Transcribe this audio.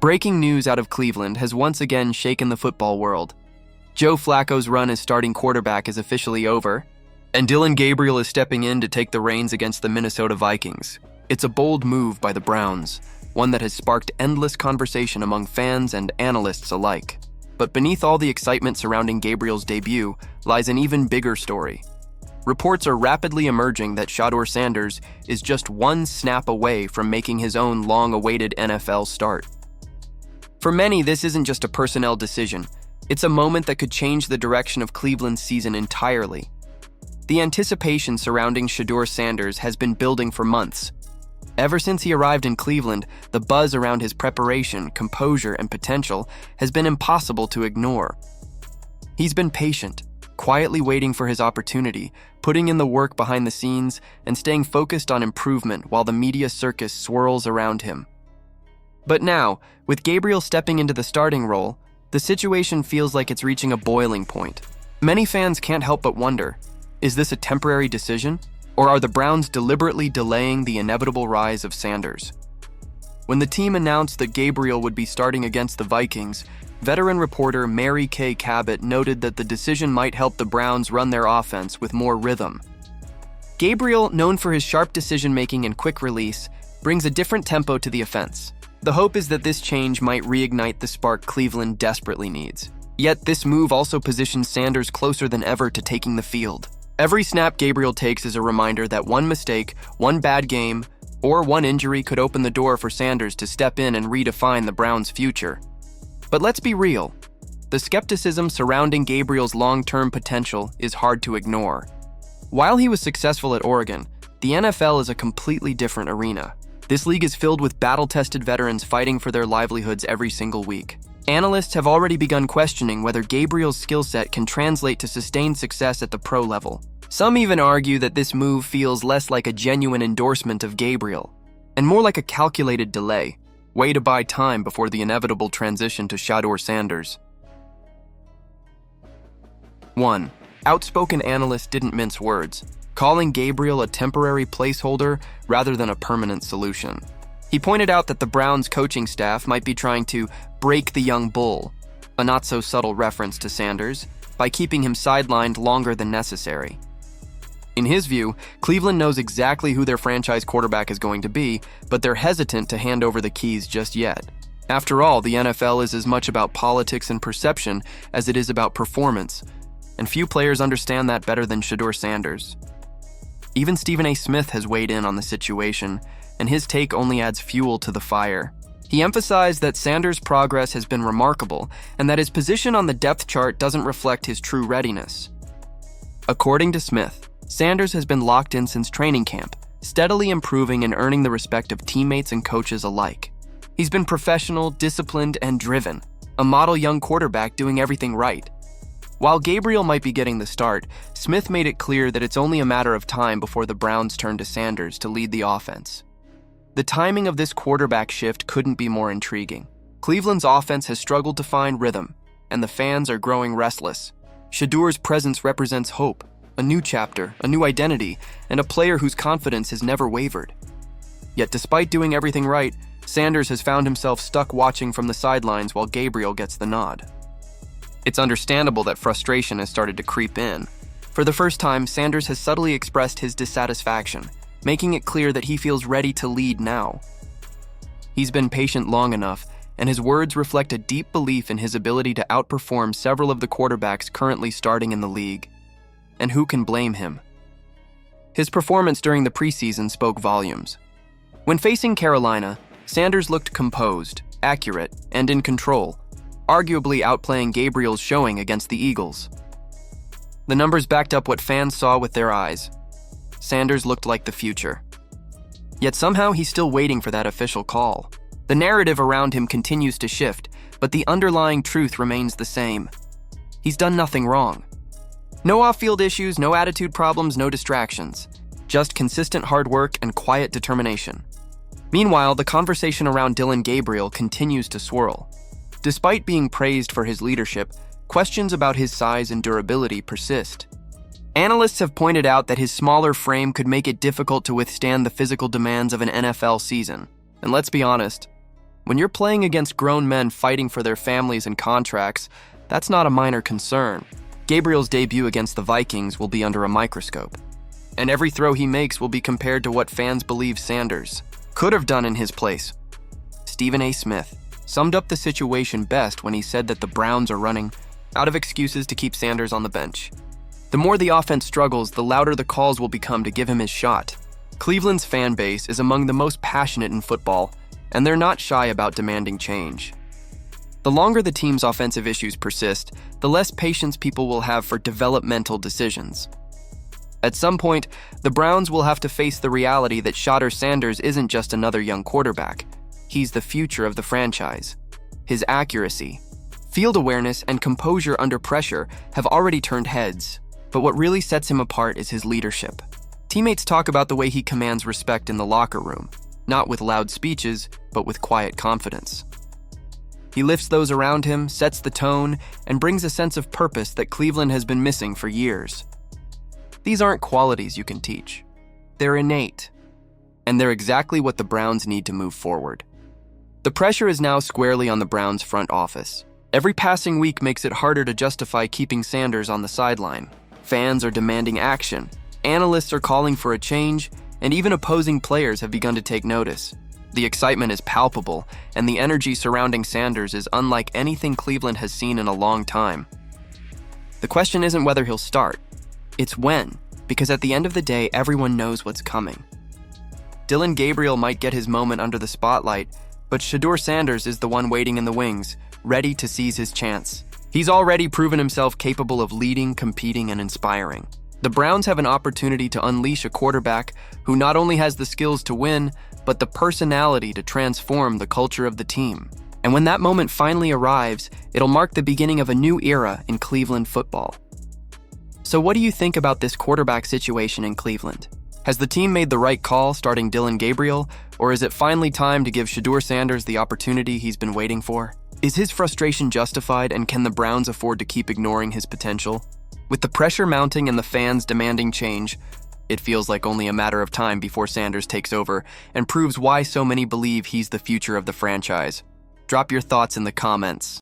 Breaking news out of Cleveland has once again shaken the football world. Joe Flacco's run as starting quarterback is officially over, and Dylan Gabriel is stepping in to take the reins against the Minnesota Vikings. It's a bold move by the Browns, one that has sparked endless conversation among fans and analysts alike. But beneath all the excitement surrounding Gabriel's debut lies an even bigger story. Reports are rapidly emerging that Shadur Sanders is just one snap away from making his own long-awaited NFL start. For many, this isn't just a personnel decision. It's a moment that could change the direction of Cleveland's season entirely. The anticipation surrounding Shadur Sanders has been building for months. Ever since he arrived in Cleveland, the buzz around his preparation, composure, and potential has been impossible to ignore. He's been patient, quietly waiting for his opportunity, putting in the work behind the scenes, and staying focused on improvement while the media circus swirls around him. But now, with Gabriel stepping into the starting role, the situation feels like it's reaching a boiling point. Many fans can't help but wonder, is this a temporary decision, or are the Browns deliberately delaying the inevitable rise of Sanders? When the team announced that Gabriel would be starting against the Vikings, veteran reporter Mary Kay Cabot noted that the decision might help the Browns run their offense with more rhythm. Gabriel, known for his sharp decision-making and quick release, brings a different tempo to the offense. The hope is that this change might reignite the spark Cleveland desperately needs. Yet this move also positions Sanders closer than ever to taking the field. Every snap Gabriel takes is a reminder that one mistake, one bad game, or one injury could open the door for Sanders to step in and redefine the Browns' future. But let's be real. The skepticism surrounding Gabriel's long-term potential is hard to ignore. While he was successful at Oregon, the NFL is a completely different arena. This league is filled with battle-tested veterans fighting for their livelihoods every single week. Analysts have already begun questioning whether Gabriel's skill set can translate to sustained success at the pro level. Some even argue that this move feels less like a genuine endorsement of Gabriel, and more like a calculated delay, way to buy time before the inevitable transition to Shadur Sanders. 1. Outspoken analysts didn't mince words, calling Gabriel a temporary placeholder rather than a permanent solution. He pointed out that the Browns' coaching staff might be trying to break the young bull, a not-so-subtle reference to Sanders, by keeping him sidelined longer than necessary. In his view, Cleveland knows exactly who their franchise quarterback is going to be, but they're hesitant to hand over the keys just yet. After all, the NFL is as much about politics and perception as it is about performance, and few players understand that better than Shadur Sanders. Even Stephen A. Smith has weighed in on the situation, and his take only adds fuel to the fire. He emphasized that Sanders' progress has been remarkable, and that his position on the depth chart doesn't reflect his true readiness. According to Smith, Sanders has been locked in since training camp, steadily improving and earning the respect of teammates and coaches alike. He's been professional, disciplined, and driven, a model young quarterback doing everything right. While Gabriel might be getting the start, Smith made it clear that it's only a matter of time before the Browns turn to Sanders to lead the offense. The timing of this quarterback shift couldn't be more intriguing. Cleveland's offense has struggled to find rhythm, and the fans are growing restless. Shedur's presence represents hope, a new chapter, a new identity, and a player whose confidence has never wavered. Yet despite doing everything right, Sanders has found himself stuck watching from the sidelines while Gabriel gets the nod. It's understandable that frustration has started to creep in. For the first time, Sanders has subtly expressed his dissatisfaction, making it clear that he feels ready to lead now. He's been patient long enough, and his words reflect a deep belief in his ability to outperform several of the quarterbacks currently starting in the league. And who can blame him? His performance during the preseason spoke volumes. When facing Carolina, Sanders looked composed, accurate, and in control, arguably outplaying Gabriel's showing against the Eagles. The numbers backed up what fans saw with their eyes. Sanders looked like the future. Yet somehow he's still waiting for that official call. The narrative around him continues to shift, but the underlying truth remains the same. He's done nothing wrong. No off-field issues, no attitude problems, no distractions. Just consistent hard work and quiet determination. Meanwhile, the conversation around Dylan Gabriel continues to swirl. Despite being praised for his leadership, questions about his size and durability persist. Analysts have pointed out that his smaller frame could make it difficult to withstand the physical demands of an NFL season. And let's be honest, When you're playing against grown men fighting for their families and contracts, that's not a minor concern. Gabriel's debut against the Vikings will be under a microscope, and every throw he makes will be compared to what fans believe Sanders could have done in his place. Stephen A. Smith summed up the situation best when he said that the Browns are running out of excuses to keep Sanders on the bench. The more the offense struggles, the louder the calls will become to give him his shot. Cleveland's fan base is among the most passionate in football, and they're not shy about demanding change. The longer the team's offensive issues persist, the less patience people will have for developmental decisions. At some point, the Browns will have to face the reality that Shadur Sanders isn't just another young quarterback. He's the future of the franchise. His accuracy, field awareness, and composure under pressure have already turned heads, but what really sets him apart is his leadership. Teammates talk about the way he commands respect in the locker room, not with loud speeches, but with quiet confidence. He lifts those around him, sets the tone, and brings a sense of purpose that Cleveland has been missing for years. These aren't qualities you can teach. They're innate, and they're exactly what the Browns need to move forward. The pressure is now squarely on the Browns' front office. Every passing week makes it harder to justify keeping Sanders on the sideline. Fans are demanding action, analysts are calling for a change, and even opposing players have begun to take notice. The excitement is palpable, and the energy surrounding Sanders is unlike anything Cleveland has seen in a long time. The question isn't whether he'll start, it's when, because at the end of the day, everyone knows what's coming. Dylan Gabriel might get his moment under the spotlight, but Shadur Sanders is the one waiting in the wings, ready to seize his chance. He's already proven himself capable of leading, competing, and inspiring. The Browns have an opportunity to unleash a quarterback who not only has the skills to win, but the personality to transform the culture of the team. And when that moment finally arrives, it'll mark the beginning of a new era in Cleveland football. So what do you think about this quarterback situation in Cleveland? Has the team made the right call starting Dylan Gabriel, or is it finally time to give Shadur Sanders the opportunity he's been waiting for? Is his frustration justified, and can the Browns afford to keep ignoring his potential? With the pressure mounting and the fans demanding change, it feels like only a matter of time before Sanders takes over and proves why so many believe he's the future of the franchise. Drop your thoughts in the comments.